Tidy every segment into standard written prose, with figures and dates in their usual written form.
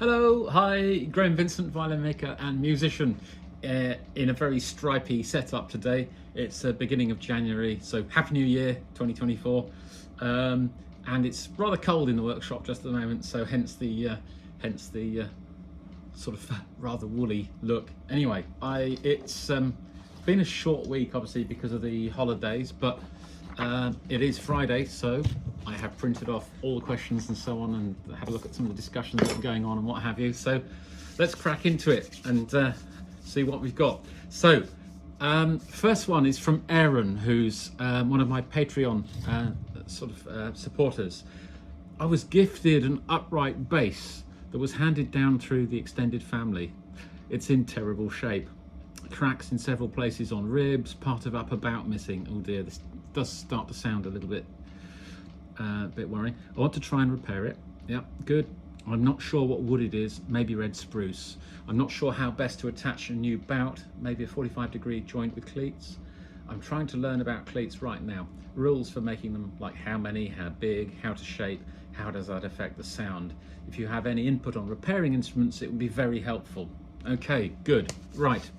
Hello, hi, Graham Vincent, violin maker and musician, in a very stripy setup today. It's the beginning of January, so Happy New Year 2024. And it's rather cold in the workshop just at the moment, so hence the sort of rather woolly look. Anyway, it's been a short week, obviously, because of the holidays, but it is Friday, so I have printed off all the questions and so on and had a look at some of the discussions that are going on and what have you. So let's crack into it and see what we've got. So first one is from Aaron, who's one of my Patreon supporters. I was gifted an upright bass that was handed down through the extended family. It's in terrible shape. Cracks in several places on ribs, part of upper bout missing. Oh dear, this does start to sound a little bit worrying. I want to try and repair it. Yeah, good. I'm not sure what wood it is, maybe red spruce. I'm not sure how best to attach a new bout, maybe a 45-degree joint with cleats. I'm trying to learn about cleats right now. Rules for making them, like how many, how big, how to shape, how does that affect the sound. If you have any input on repairing instruments, it would be very helpful. Okay, good. Right.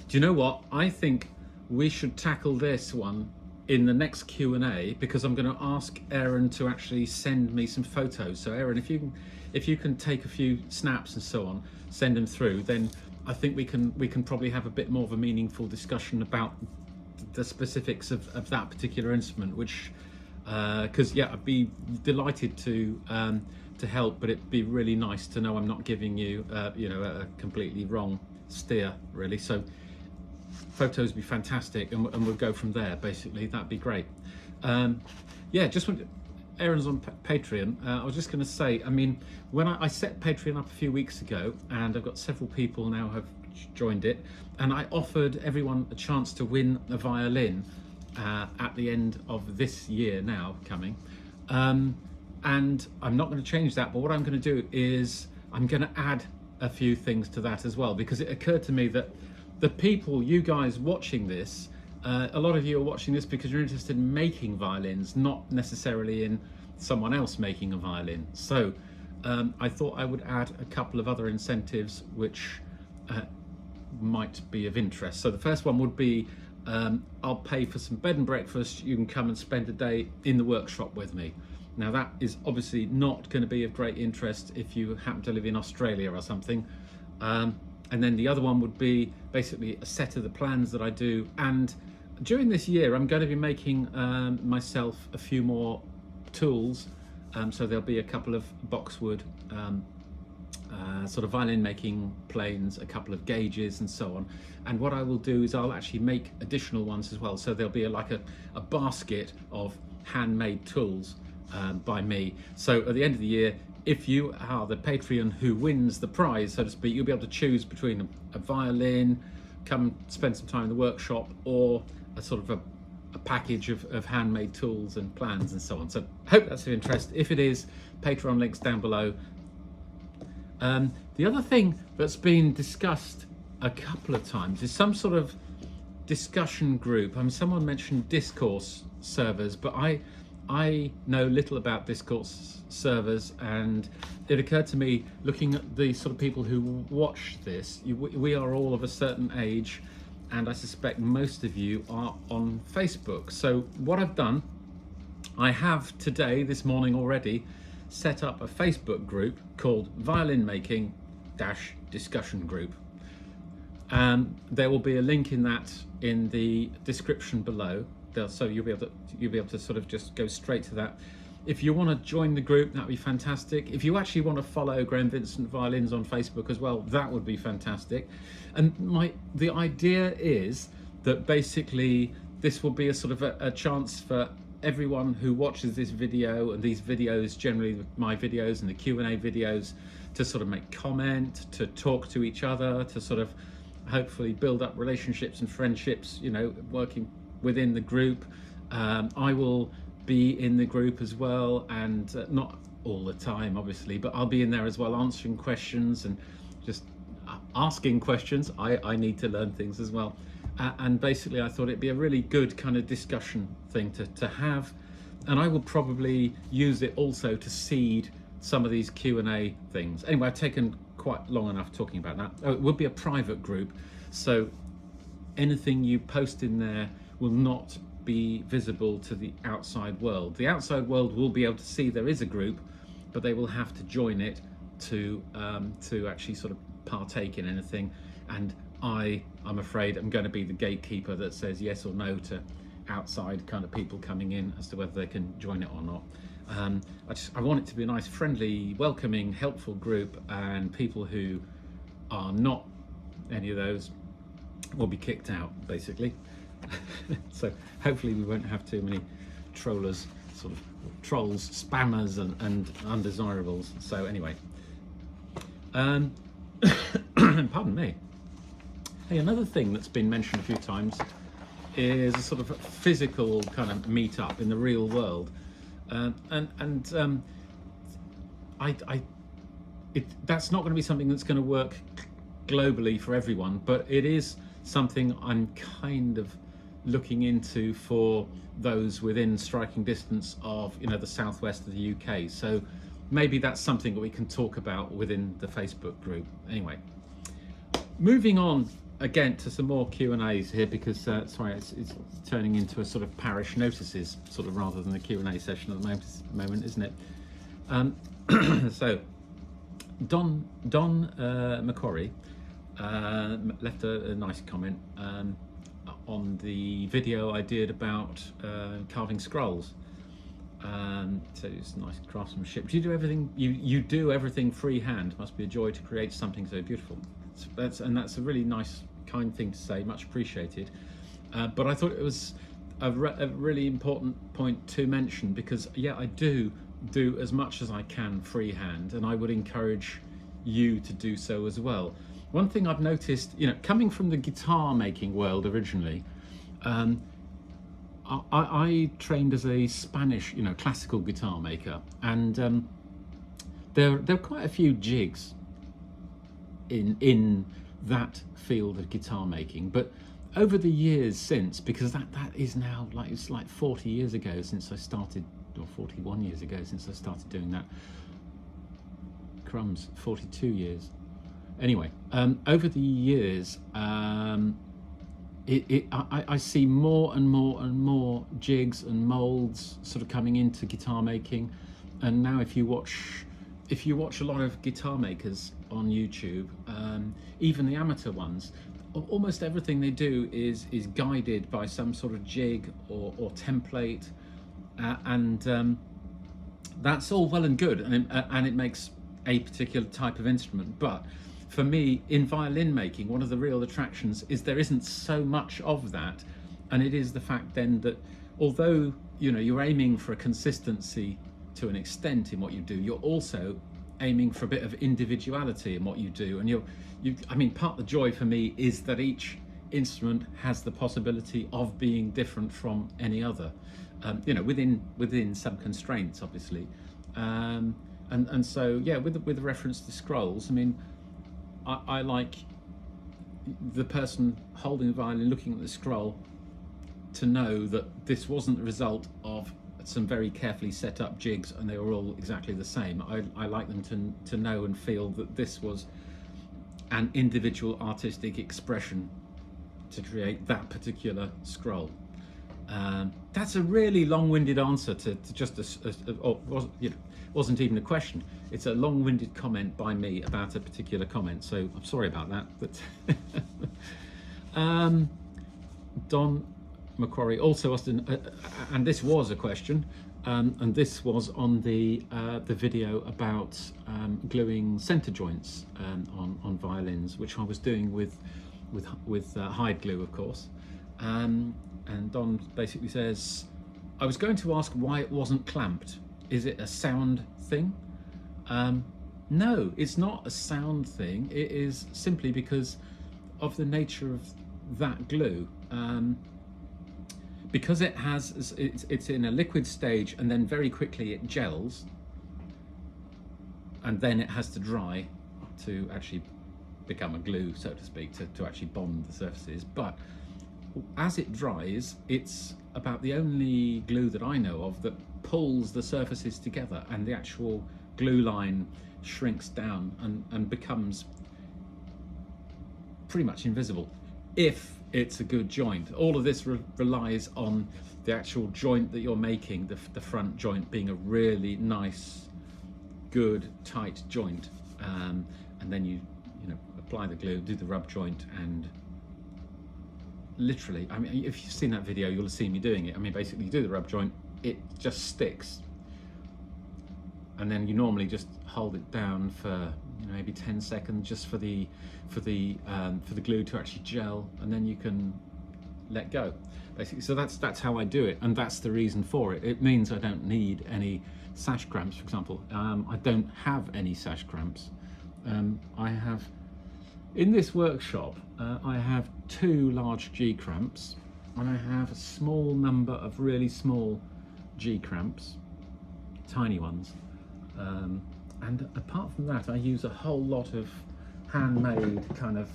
Do you know what? I think we should tackle this one in the next Q&A, because I'm going to ask Aaron to actually send me some photos. So Aaron, if you can take a few snaps and so on, send them through, then I think we can probably have a bit more of a meaningful discussion about the specifics of that particular instrument, which because yeah, I'd be delighted to help, but it'd be really nice to know I'm not giving you a completely wrong steer, really. So photos would be fantastic, and we'll go from there. Basically, that'd be great. Yeah, just want Aaron's on Patreon. I was just going to say, I mean, when I set Patreon up a few weeks ago, and I've got several people now have joined it, and I offered everyone a chance to win a violin at the end of this year now coming, and I'm not going to change that, but what I'm going to do is I'm going to add a few things to that as well, because it occurred to me that the people, you guys watching this, a lot of you are watching this because you're interested in making violins, not necessarily in someone else making a violin. So I thought I would add a couple of other incentives which might be of interest. So the first one would be I'll pay for some bed and breakfast. You can come and spend a day in the workshop with me. Now that is obviously not going to be of great interest if you happen to live in Australia or something. And then the other one would be basically a set of the plans that I do. And during this year, I'm going to be making myself a few more tools. So there'll be a couple of boxwood sort of violin making planes, a couple of gauges and so on. And what I will do is I'll actually make additional ones as well. So there'll be like a basket of handmade tools by me. So at the end of the year, if you are the Patreon who wins the prize, so to speak, you'll be able to choose between a violin, come spend some time in the workshop, or a sort of a package of handmade tools and plans and so on. So hope that's of interest. If it is, Patreon links down below. The other thing that's been discussed a couple of times is some sort of discussion group. I mean, someone mentioned Discourse servers, but I know little about Discourse servers, and it occurred to me, looking at the sort of people who watch this, we are all of a certain age, and I suspect most of you are on Facebook. So what I've done, I have today, this morning already, set up a Facebook group called Violin Making discussion group. There will be a link in that in the description below. So you'll be able to sort of just go straight to that. If you want to join the group, that'd be fantastic. If you actually want to follow Graham Vincent Violins on Facebook as well, that would be fantastic. And the idea is that basically this will be a sort of a chance for everyone who watches this video, and these videos, generally my videos and the Q&A videos, to sort of make comment, to talk to each other, to sort of hopefully build up relationships and friendships, working within the group. I will be in the group as well, and not all the time obviously, but I'll be in there as well, answering questions and just asking questions. I need to learn things as well, and basically I thought it'd be a really good kind of discussion thing to have, and I will probably use it also to seed some of these Q&A things. Anyway, I've taken quite long enough talking about that. Oh, it would be a private group, so anything you post in there will not be visible to the outside world. The outside world will be able to see there is a group, but they will have to join it to actually sort of partake in anything. And I'm afraid I'm going to be the gatekeeper that says yes or no to outside kind of people coming in as to whether they can join it or not. I want it to be a nice, friendly, welcoming, helpful group, and people who are not any of those will be kicked out, basically. So hopefully we won't have too many trollers, sort of trolls, spammers, and undesirables. So anyway, pardon me. Hey, another thing that's been mentioned a few times is a sort of physical kind of meet-up in the real world, that's not going to be something that's going to work globally for everyone, but it is something I'm kind of looking into for those within striking distance of, you know, the southwest of the UK. So maybe that's something that we can talk about within the Facebook group. Anyway, moving on again to some more Q&As here, because sorry, it's turning into a sort of parish notices sort of rather than a Q&A session at the moment, isn't it? So Don McQuarrie left a nice comment on the video I did about carving scrolls. So it's nice craftsmanship. Do you do everything? You do everything freehand. Must be a joy to create something so beautiful. That's a really nice, kind thing to say. Much appreciated. But I thought it was a really important point to mention, because yeah, I do as much as I can freehand, and I would encourage you to do so as well. One thing I've noticed, you know, coming from the guitar making world originally, I trained as a Spanish, you know, classical guitar maker, and there are quite a few jigs in that field of guitar making. But over the years since, because that is now like, it's like 40 years ago since I started, or 41 years ago since I started doing that. Crumbs, 42 years. Anyway, over the years, I see more and more jigs and molds sort of coming into guitar making. And now if you watch a lot of guitar makers on YouTube, even the amateur ones, almost everything they do is guided by some sort of jig or template, and that's all well and good, and it makes a particular type of instrument. But for me, in violin making, one of the real attractions is there isn't so much of that, and it is the fact then that although, you know, you're aiming for a consistency to an extent in what you do, you're also aiming for a bit of individuality in what you do. And I mean, part of the joy for me is that each instrument has the possibility of being different from any other, you know, within some constraints, obviously. And so, yeah, with reference to scrolls, I mean, I like the person holding the violin, looking at the scroll, to know that this wasn't the result of some very carefully set up jigs and they were all exactly the same. I like them to know and feel that this was an individual artistic expression to create that particular scroll. That's a really long-winded answer to just wasn't even a question. It's a long-winded comment by me about a particular comment, so I'm sorry about that. But Don McQuarrie also asked, and this was a question, and this was on the video about gluing center joints on violins, which I was doing with hide glue, of course. And Don basically says, I was going to ask why it wasn't clamped. Is it a sound thing? No, it's not a sound thing. It is simply because of the nature of that glue. Because it's in a liquid stage, and then very quickly it gels, and then it has to dry to actually become a glue, so to speak, to actually bond the surfaces. But as it dries, it's about the only glue that I know of that pulls the surfaces together, and the actual glue line shrinks down and becomes pretty much invisible if it's a good joint. All of this relies on the actual joint that you're making, the front joint being a really nice, good, tight joint, and then you apply the glue, do the rub joint, and literally, I mean, if you've seen that video, you'll have seen me doing it. I mean, basically, you do the rub joint, it just sticks, and then you normally just hold it down for maybe 10 seconds, just for the glue to actually gel, and then you can let go, basically. So that's how I do it, and that's the reason for it. It means I don't need any sash cramps, for example. I don't have any sash cramps. I have, in this workshop, I have 2 large G cramps, and I have a small number of really small G cramps, tiny ones. And apart from that, I use a whole lot of handmade kind of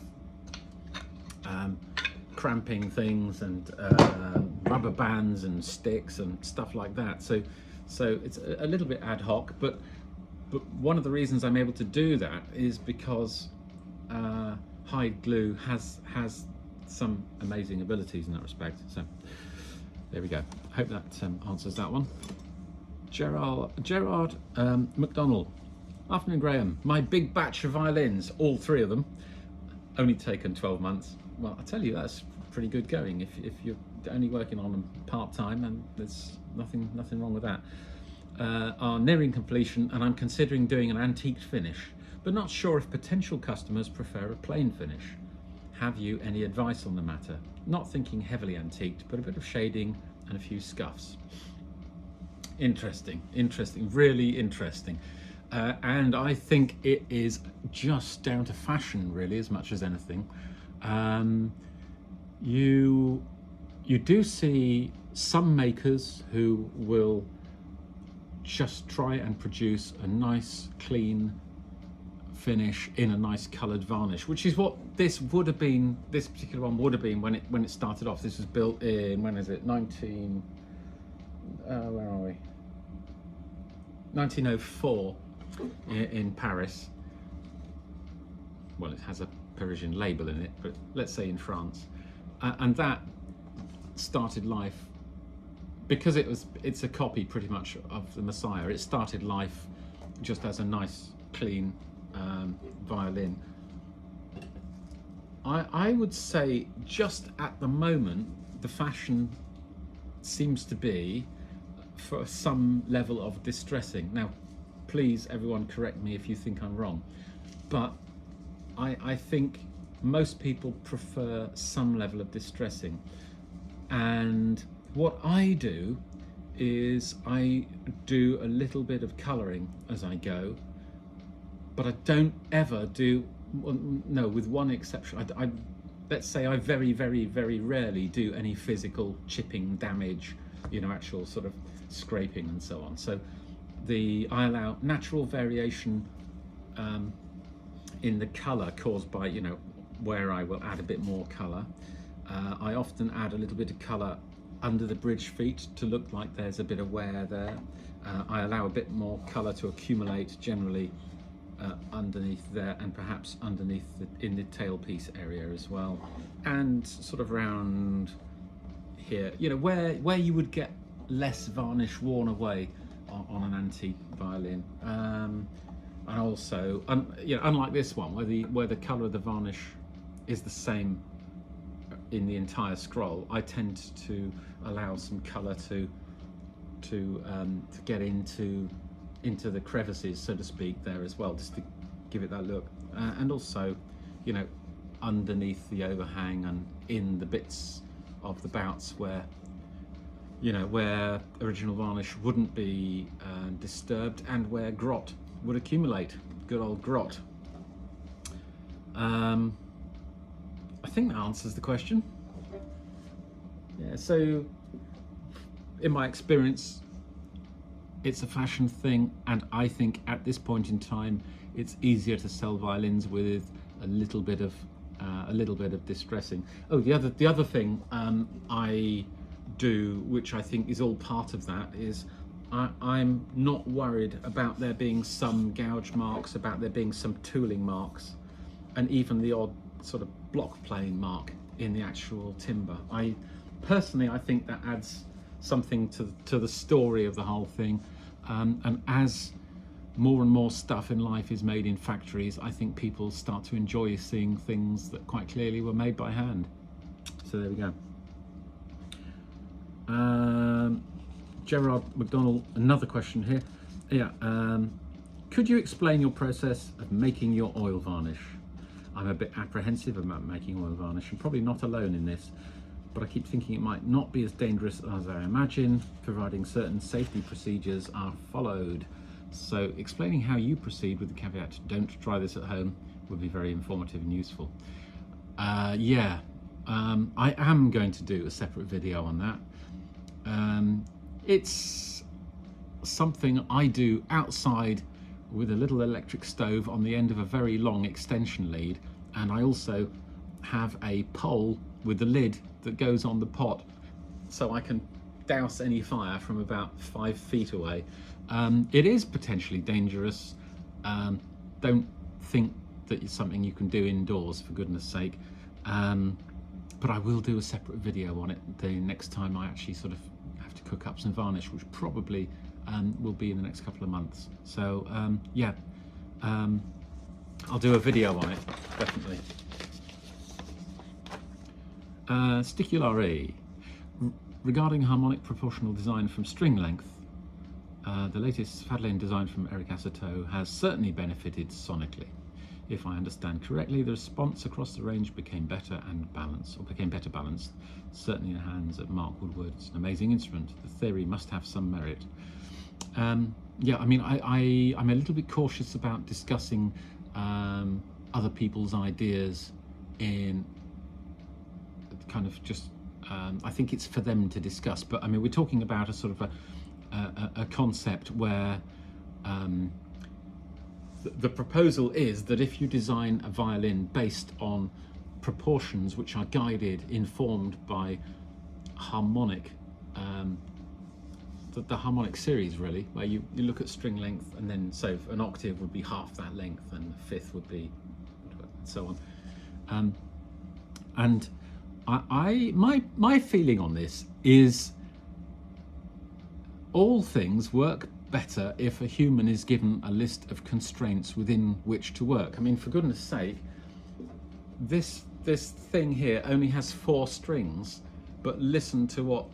cramping things and rubber bands and sticks and stuff like that. So it's a little bit ad hoc, but one of the reasons I'm able to do that is because hide glue has some amazing abilities in that respect. So there we go. Hope that answers that one. Gerard McDonald. Afternoon, Graham. My big batch of violins, all 3 of them, only taken 12 months. Well, I tell you, that's pretty good going if you're only working on them part-time, and there's nothing wrong with that. Are nearing completion, and I'm considering doing an antiqued finish, but not sure if potential customers prefer a plain finish. Have you any advice on the matter? Not thinking heavily antiqued, but a bit of shading and a few scuffs. Interesting, really interesting. And I think it is just down to fashion, really, as much as anything. You do see some makers who will just try and produce a nice, clean finish in a nice coloured varnish, which is what this would have been. This particular one would have been when it started off. This was built in, when is it? 1904 in Paris. Well, it has a Parisian label in it, but let's say in France, and that started life because it's a copy pretty much of the Messiah. It started life just as a nice, clean violin. I would say just at the moment the fashion seems to be for some level of distressing. Now, please, everyone, correct me if you think I'm wrong, but I think most people prefer some level of distressing. And what I do is I do a little bit of colouring as I go, but I don't ever do, no, with one exception. I let's say I very, very, very rarely do any physical chipping, damage, actual sort of scraping and so on. So I allow natural variation in the colour caused by, where I will add a bit more colour. I often add a little bit of colour under the bridge feet to look like there's a bit of wear there. I allow a bit more colour to accumulate generally underneath there, and perhaps underneath in the tailpiece area as well, and sort of around here, where you would get less varnish worn away on an antique violin. And also, unlike this one, where the colour of the varnish is the same in the entire scroll, I tend to allow some colour to get into the crevices, so to speak, there as well, just to give it that look. And also, underneath the overhang and in the bits of the bouts where original varnish wouldn't be disturbed, and where grot would accumulate. Good old grot. I think that answers the question. Yeah, so in my experience, it's a fashion thing, and I think at this point in time it's easier to sell violins with a little bit of distressing. Oh, the other thing I do, which I think is all part of that, is I'm not worried about there being some gouge marks, about there being some tooling marks, and even the odd sort of block plane mark in the actual timber. I think that adds something to the story of the whole thing. And as more and more stuff in life is made in factories, I think people start to enjoy seeing things that quite clearly were made by hand. So there we go. Gerard McDonald, another question here. Yeah, could you explain your process of making your oil varnish? I'm a bit apprehensive about making oil varnish, and probably not alone in this, but I keep thinking it might not be as dangerous as I imagine, providing certain safety procedures are followed. So explaining how you proceed with the caveat, don't try this at home, would be very informative and useful. I am going to do a separate video on that. It's something I do outside with a little electric stove on the end of a very long extension lead, and I also have a pole with the lid that goes on the pot so I can douse any fire from about 5 feet away. It is potentially dangerous. Don't think that it's something you can do indoors, for goodness sake. But I will do a separate video on it the next time I actually sort of have to cook up some varnish, which probably will be in the next couple of months. So I'll do a video on it, definitely. Sticulare. Regarding harmonic proportional design from string length, the latest Faderlane design from Eric Asatow has certainly benefited sonically. If I understand correctly, the response across the range became better balanced, certainly in the hands of Mark Woodward. It's an amazing instrument. The theory must have some merit. Yeah, I mean, I'm a little bit cautious about discussing other people's ideas in kind of just, I think it's for them to discuss, but I mean, we're talking about a sort of a concept where the proposal is that if you design a violin based on proportions which are guided, informed by harmonic, the harmonic series really, where you look at string length, and then so an octave would be half that length and a fifth would be, and so on. And my feeling on this is all things work better if a human is given a list of constraints within which to work. I mean, for goodness sake, this thing here only has 4 strings, but listen to what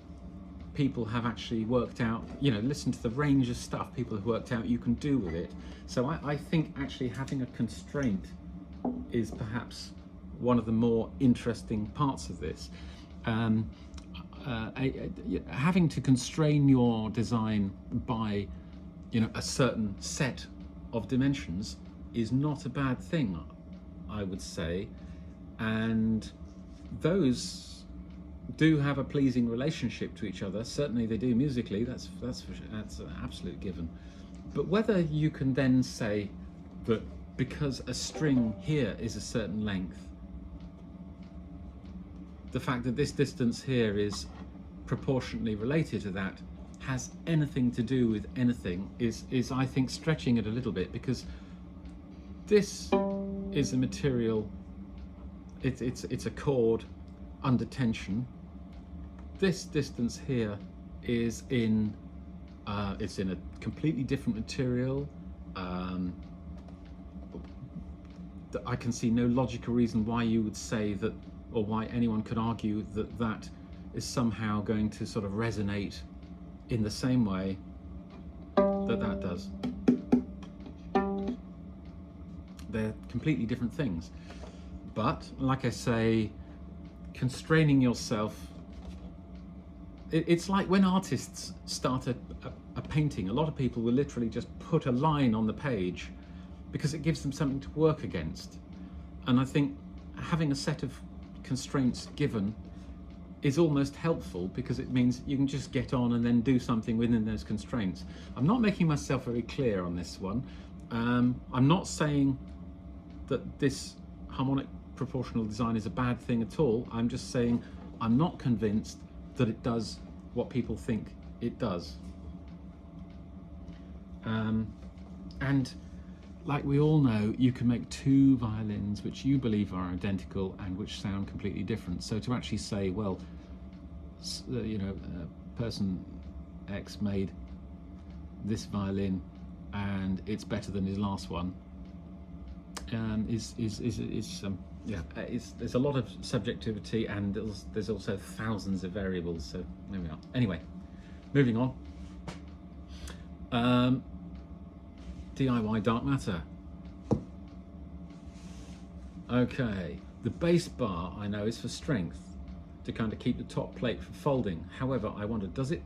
people have actually worked out, you know, listen to the range of stuff people have worked out you can do with it. So I think actually having a constraint is perhaps one of the more interesting parts of this. Having to constrain your design by, you know, a certain set of dimensions is not a bad thing, I would say, and those do have a pleasing relationship to each other. Certainly they do musically, that's an absolute given. But whether you can then say that because a string here is a certain length, the fact that this distance here is proportionately related to that has anything to do with anything is I think stretching it a little bit, because this is a material, it's a chord under tension. This distance here is in it's in a completely different material. I can see no logical reason why you would say that, or why anyone could argue that that is somehow going to sort of resonate in the same way that that does. They're completely different things. But like I say, constraining yourself, it's like when artists start a painting, a lot of people will literally just put a line on the page because it gives them something to work against. And I think having a set of constraints given is almost helpful, because it means you can just get on and then do something within those constraints. I'm not making myself very clear on this one. I'm not saying that this harmonic proportional design is a bad thing at all. I'm just saying I'm not convinced that it does what people think it does. And like we all know, you can make two violins which you believe are identical and which sound completely different. So to actually say, well, you know, person X made this violin and it's better than his last one, there's a lot of subjectivity, and there's also thousands of variables. So there we are. Anyway, moving on. DIY dark matter. Okay, the bass bar I know is for strength, to kind of keep the top plate from folding. However, I wonder, does it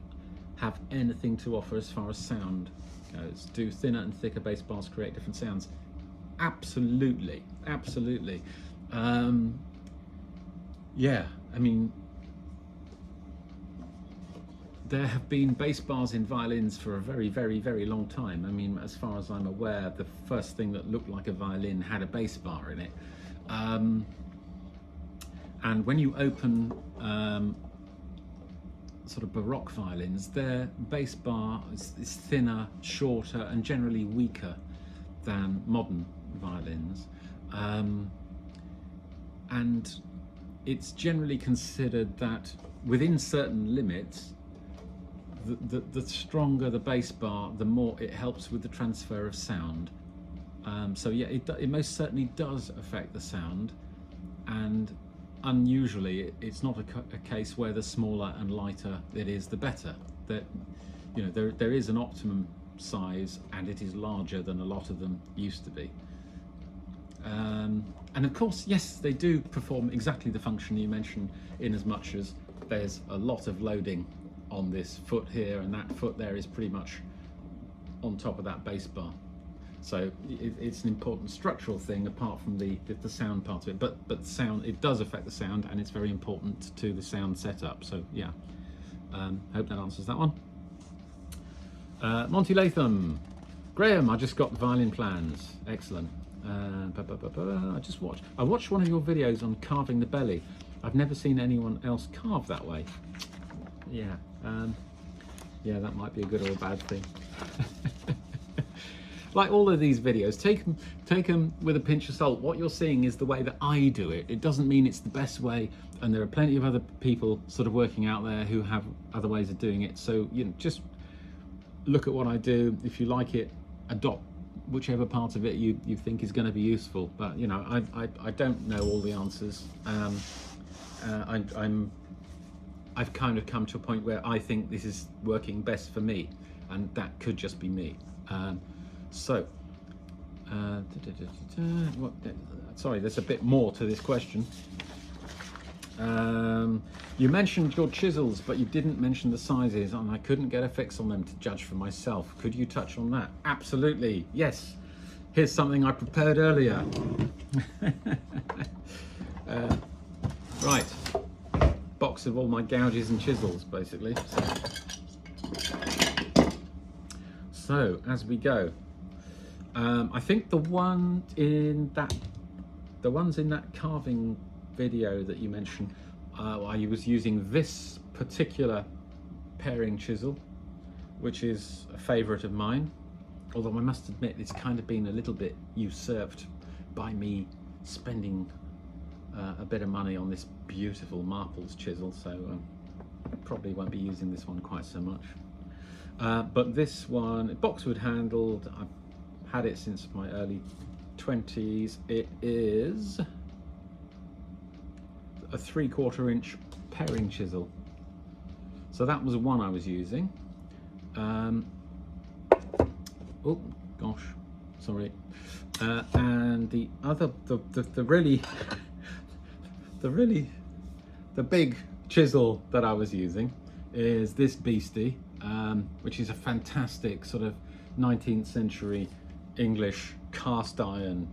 have anything to offer as far as sound goes? Do thinner and thicker bass bars create different sounds? Absolutely, absolutely. Yeah, I mean, there have been bass bars in violins for a very, very, very long time. I mean, as far as I'm aware, the first thing that looked like a violin had a bass bar in it. And when you open sort of Baroque violins, their bass bar is thinner, shorter, and generally weaker than modern violins. And it's generally considered that within certain limits, the stronger the bass bar, the more it helps with the transfer of sound. So yeah, it most certainly does affect the sound, and unusually it's not a case where the smaller and lighter it is, the better. That, you know, there is an optimum size, and it is larger than a lot of them used to be. And of course, yes, they do perform exactly the function you mentioned, in as much as there's a lot of loading on this foot here, and that foot there is pretty much on top of that bass bar. So it's an important structural thing, apart from the sound part of it. But sound, it does affect the sound, and it's very important to the sound setup. So yeah, hope that answers that one. Monty Latham, Graham, I just got the violin plans. Excellent. I watched one of your videos on carving the belly. I've never seen anyone else carve that way. Yeah, yeah, that might be a good or a bad thing. Like all of these videos, take them with a pinch of salt. What you're seeing is the way that I do it. It doesn't mean it's the best way, and there are plenty of other people sort of working out there who have other ways of doing it. So, you know, just look at what I do. If you like it, adopt whichever part of it you think is going to be useful. But you know, I don't know all the answers. I've kind of come to a point where I think this is working best for me, and that could just be me. Sorry, there's a bit more to this question. You mentioned your chisels, but you didn't mention the sizes, and I couldn't get a fix on them to judge for myself. Could you touch on that? Absolutely, yes. Here's something I prepared earlier. Right, box of all my gouges and chisels, basically. So as we go, I think the ones in that carving video that you mentioned, I was using this particular pairing chisel, which is a favourite of mine. Although I must admit, it's kind of been a little bit usurped by me spending a bit of money on this beautiful Marples chisel, so I probably won't be using this one quite so much. But this one, boxwood handled, I've had it since my early 20s. It is a 3/4 inch pairing chisel. So that was one I was using. Oh gosh, sorry. And the other, the really the big chisel that I was using is this beastie, which is a fantastic sort of 19th century English cast iron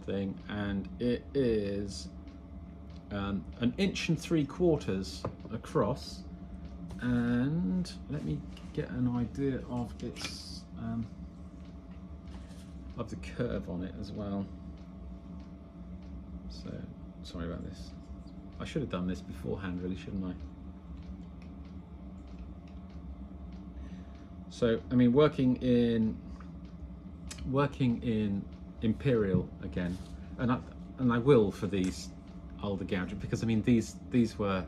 thing, and it is 1 3/4 inches across. And let me get an idea of its of the curve on it as well. So sorry about this. I should have done this beforehand, really, shouldn't I? So I mean, working in imperial again, and I will for these older gouges, because I mean these were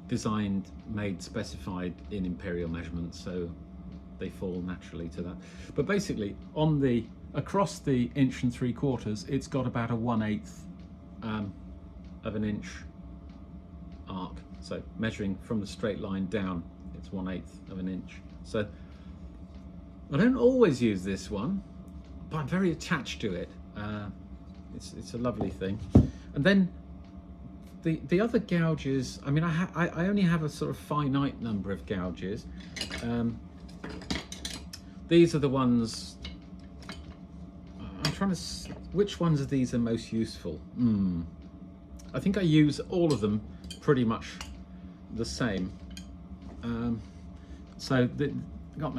designed, made, specified in imperial measurements, so they fall naturally to that. But basically, on the across the 1 3/4 inches, it's got about a 1/8 of an inch arc. So measuring from the straight line down, it's 1/8 of an inch. So I don't always use this one, but I'm very attached to it. It's a lovely thing. And then the other gouges, I mean, I only have a sort of finite number of gouges. These are the ones, I'm trying to, which ones of these are most useful? I think I use all of them pretty much the same. So I got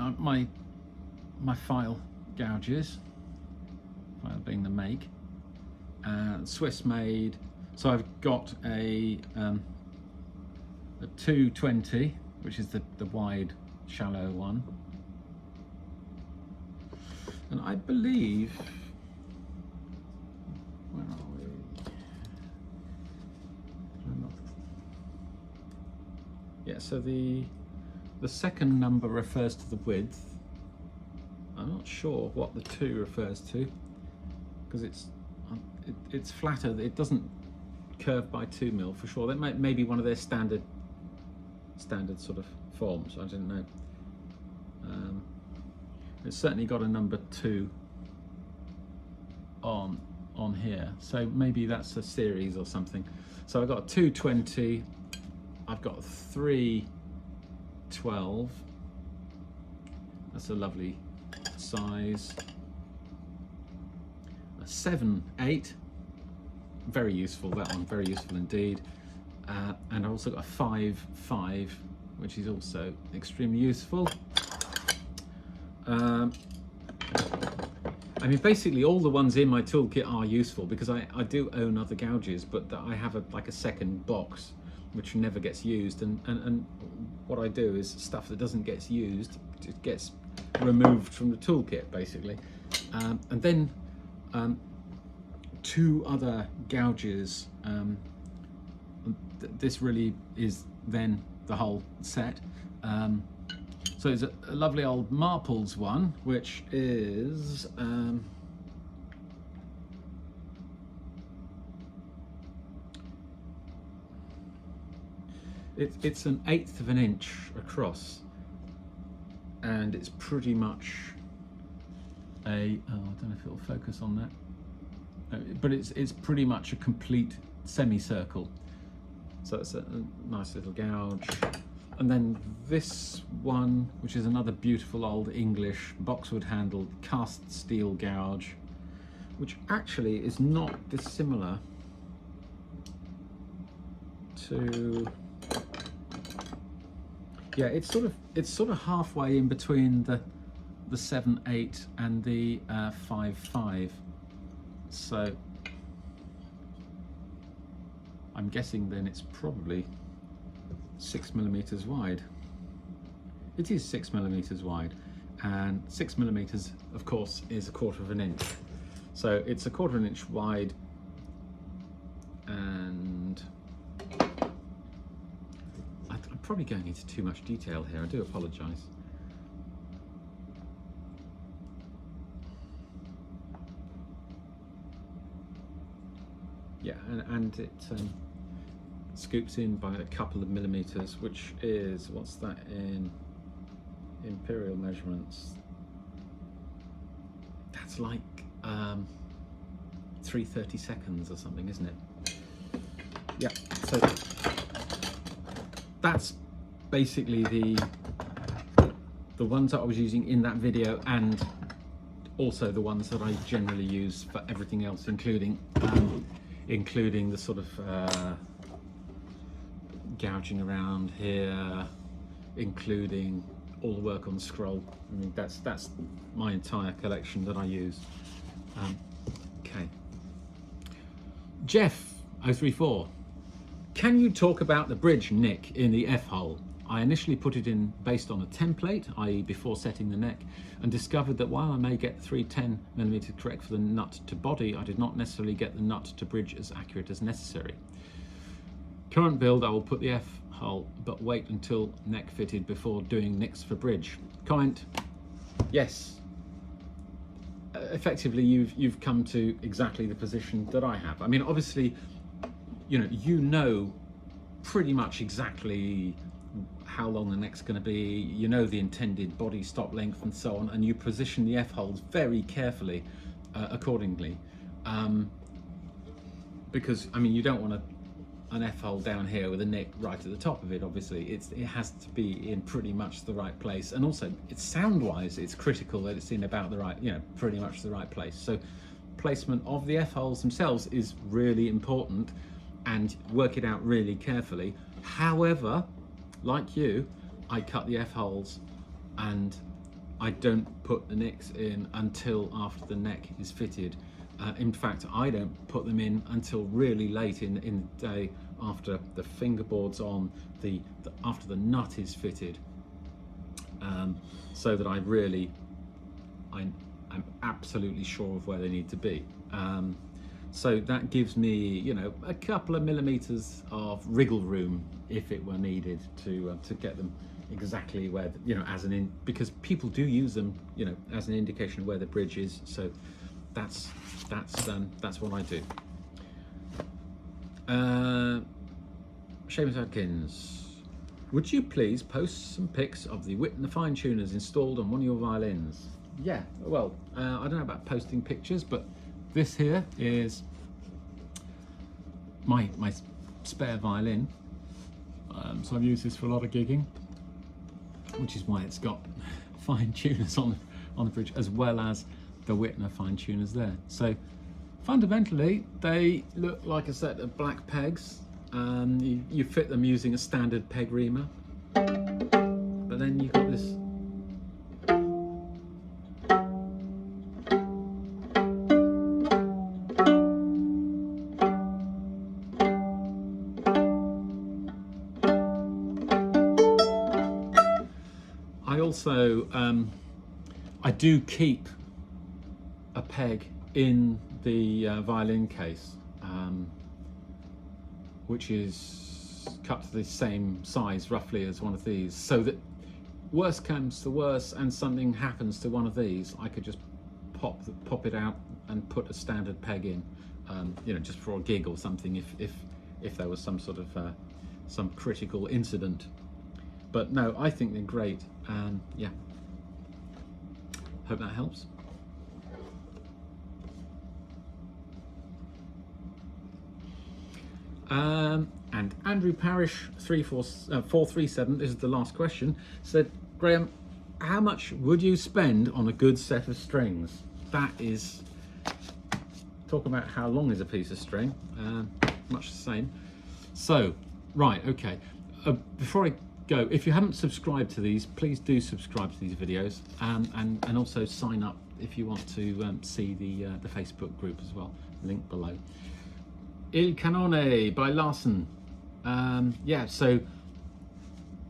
my file gouges, file being the make, Swiss made. So I've got a 220, which is the wide, shallow one. And I believe, where are we? Yeah, so the second number refers to the width. I'm not sure what the 2 refers to, because it's flatter. It doesn't curve by 2 mil for sure. That may be one of their standard sort of forms. I don't know. It's certainly got a number 2 on here, so maybe that's a series or something. So I've got a 220, I've got a 312. That's a lovely size. A 7/8, very useful, that one, very useful indeed. And I've also got a 5/5, which is also extremely useful. I mean, basically all the ones in my toolkit are useful, because I do own other gouges, but I have like a second box which never gets used, and what I do is stuff that doesn't get used, it gets removed from the toolkit basically. And then 2 other gouges. This really is then the whole set. So there's a lovely old Marples one, which is it's an 1/8 of an inch across, and it's pretty much a, I don't know if it'll focus on that, but it's pretty much a complete semicircle. So it's a nice little gouge. And then this one, which is another beautiful old English boxwood handled cast steel gouge, which actually is not dissimilar to, yeah, it's sort of halfway in between the 7/8 and the 5/5. So I'm guessing then it's probably 6 millimeters wide. It is 6 millimeters wide, and 6 millimeters, of course, is 1/4 of an inch. So it's 1/4 of an inch wide, and I'm probably going into too much detail here. I do apologize. Yeah, and it scoops in by a couple of millimeters, which is, what's that in imperial measurements? That's like 3/32 or something, isn't it? Yeah, so that's basically the ones that I was using in that video, and also the ones that I generally use for everything else, including the sort of gouging around here, including all the work on the scroll. I mean, that's my entire collection that I use. Okay. Jeff 034, can you talk about the bridge nick in the F hole? I initially put it in based on a template, i.e. before setting the neck, and discovered that while I may get 310mm correct for the nut to body, I did not necessarily get the nut to bridge as accurate as necessary. Current build, I will put the F-hull, but wait until neck fitted before doing nicks for bridge. Comment, yes. Effectively, you've come to exactly the position that I have. I mean, obviously, you know pretty much exactly how long the neck's going to be, you know the intended body stop length and so on, and you position the F-holes very carefully accordingly, because I mean you don't want an F-hole down here with a nick right at the top of it. Obviously it has to be in pretty much the right place, and also it's sound wise it's critical that it's in about the right, pretty much the right place. So placement of the F-holes themselves is really important, and work it out really carefully. However, like you, I cut the F-holes and I don't put the nicks in until after the neck is fitted. In fact, I don't put them in until really late in the day, after the fingerboard's on, after the nut is fitted, so that I'm absolutely sure of where they need to be. So that gives me, a couple of millimeters of wriggle room if it were needed to get them exactly where, because people do use them, as an indication of where the bridge is. So that's what I do. Seamus Adkins, would you please post some pics of the Whitner fine tuners installed on one of your violins? Yeah, well, I don't know about posting pictures, but this here is my spare violin. So I've used this for a lot of gigging, which is why it's got fine tuners on the bridge, as well as the Whitner fine tuners there. So fundamentally, they look like a set of black pegs. You fit them using a standard peg reamer, but then you've got this I do keep a peg in the violin case, which is cut to the same size roughly as one of these, so that worst comes to worst and something happens to one of these, I could just pop it out and put a standard peg in, just for a gig or something, if there was some sort of some critical incident. But no, I think they're great. Yeah, hope that helps. And Andrew Parrish 437, this is the last question, said, Graham, how much would you spend on a good set of strings? That is, talk about how long is a piece of string, much the same. So, right, okay, before I go, if you haven't subscribed to these, please do subscribe to these videos, and also sign up if you want to see the Facebook group as well, link below. Il Canone by Larson. Yeah, so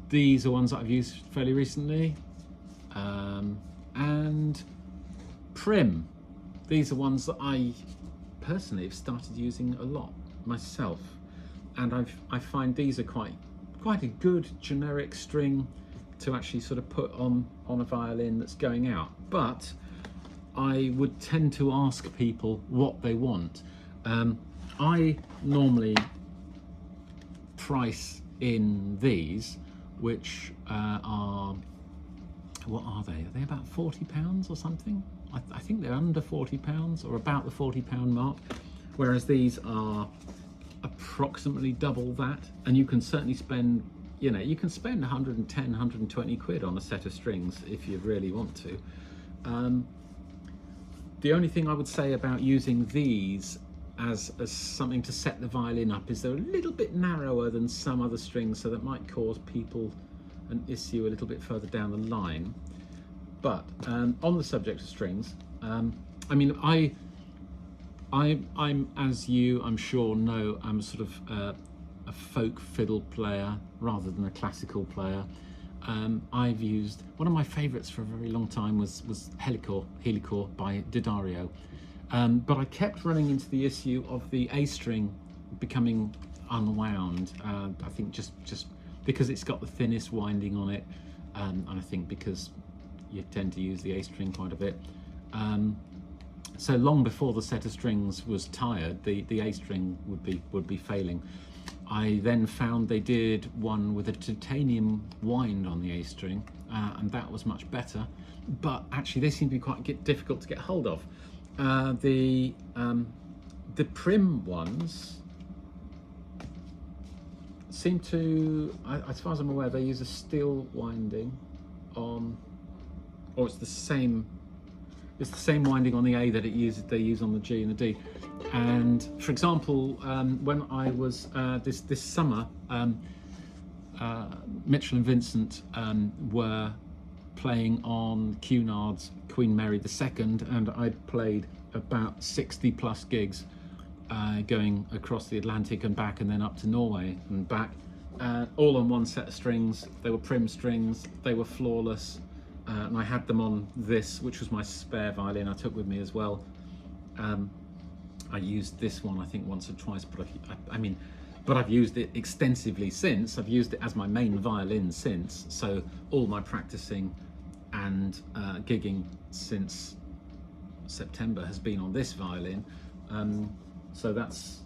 these are ones that I've used fairly recently, and Prim. These are ones that I personally have started using a lot myself, and I find these are quite a good generic string to actually sort of put on a violin that's going out. But I would tend to ask people what they want. I normally price in these, which are, what are they? Are they about £40 or something? I think they're under £40 or about the £40 mark, whereas these are approximately double that, and you can certainly spend, you can spend 110, 120 quid on a set of strings if you really want to. The only thing I would say about using these as something to set the violin up is they're a little bit narrower than some other strings, so that might cause people an issue a little bit further down the line. But on the subject of strings, I mean, I'm, as you I'm sure know, I'm sort of a folk fiddle player rather than a classical player. I've used, one of my favourites for a very long time was Helicore by Didario. But I kept running into the issue of the A string becoming unwound. I think just because it's got the thinnest winding on it, and I think because you tend to use the A string quite a bit. So long before the set of strings was tired, the A string would be failing. I then found they did one with a titanium wind on the A string, and that was much better. But actually, they seem to be quite difficult to get hold of. The prim ones seem to, as far as I'm aware, they use a steel winding on, or it's the same winding on the A that they use on the G and the D. And for example, when I was this summer, Mitchell and Vincent were playing on Cunard's Queen Mary II, and I played about 60 plus gigs going across the Atlantic and back, and then up to Norway and back, all on one set of strings. They were prim strings, they were flawless, and I had them on this, which was my spare violin I took with me as well. I used this one I think once or twice, but I've used it extensively since. I've used it as my main violin since, so all my practicing and gigging since September has been on this violin. So that's,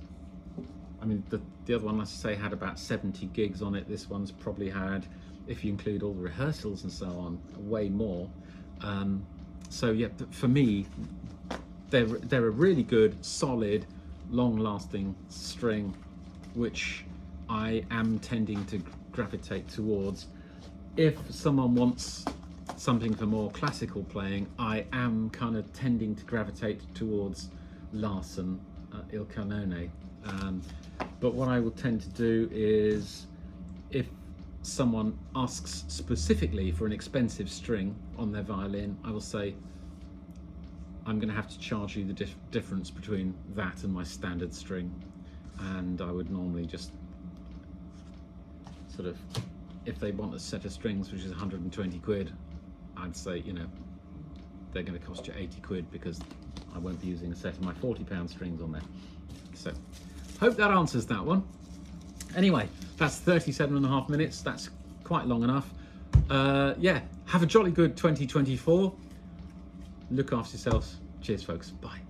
the other one, let's say, had about 70 gigs on it. This one's probably had, if you include all the rehearsals and so on, way more. So yeah, for me, they're a really good, solid, long-lasting string, which I am tending to gravitate towards. If someone wants something for more classical playing, I am kind of tending to gravitate towards Larsen, Il Cannone. But what I will tend to do is, if someone asks specifically for an expensive string on their violin, I will say, I'm going to have to charge you the difference between that and my standard string. And I would normally just sort of, if they want a set of strings which is 120 quid, I'd say, they're going to cost you 80 quid because I won't be using a set of my £40 strings on there. So hope that answers that one. Anyway, that's 37.5 minutes. That's quite long enough. Yeah, have a jolly good 2024. Look after yourselves. Cheers, folks. Bye.